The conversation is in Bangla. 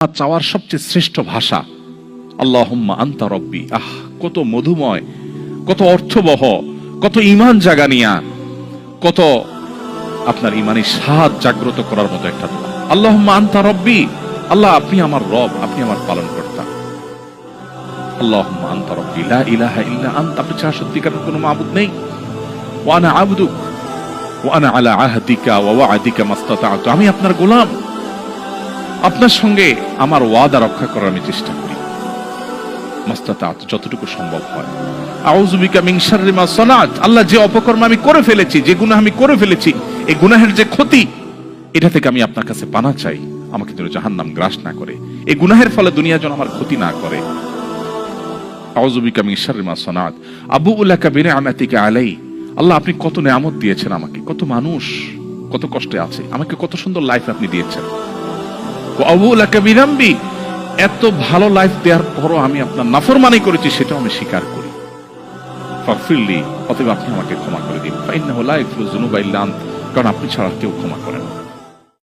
চাওয়ার সবচেয়ে শ্রেষ্ঠ ভাষা আল্লাহুম্মা আনতা রব্বি। কত মধুময়, কত অর্থবহ, কত ঈমান জাগানিয়া, কত আপনার ঈমানি স্বাদ জাগ্রত করার মতো একটা দোয়া। আল্লাহুম্মা আনতা রব্বি, আল্লাহ আপনি আমার রব, আপনি আমার পালনকর্তা। আল্লাহুম্মা আনতা রব্বি লা ইলাহা ইল্লা আনতা, আপনি ছাড়া সত্যিকারের কোনো মাবুদ নেই। ওয়া আনা আবদুক ওয়া আনা আলা আহদিকা ওয়া ওয়া'দিকা মাসতাতা'তু, আমি আপনার গোলাম, আপনার সঙ্গে আমার ওয়াদা রক্ষা করার আমি চেষ্টা করি মাসতাতা'তু, যতটুকু সম্ভব হয়। আউযু বিকা মিন শাররি মা সানাত, আল্লাহ যে অপকর্ম আমি করে ফেলেছি, যে গুনাহ আমি করে ফেলেছি, এই গুনাহের যে ক্ষতি, এটা থেকে আমি আপনার কাছে পানাহ চাই, আমাকে যেন জাহান্নাম গ্রাস না করে, এই গুনাহের ফলে দুনিয়া যেন আমার ক্ষতি না করে। আউযু বিকা মিন শাররি মা সানাত আবুউ লাকা বিনি'মাতিকা আলাই, আল্লাহ আপনি কত নেয়ামত দিয়েছেন আমাকে, কত মানুষ কত কষ্টে আছে, আমাকে কত সুন্দর লাইফ আপনি দিয়েছেন। আবুউ লাকা বিযামবি, এত ভালো লাইফ দেওয়ার পরও আমি আপনার নাফরমানি করেছি, সেটাও আমি স্বীকার করি। ফাগফিরলি, অতএব আপনি আমাকে ক্ষমা করে দিন। ফাইন্নাহু লা ইয়াগফিরু যুনুবা ইল্লা আনতা, কারণ আপনি ছাড়া কেউ ক্ষমা করেন না।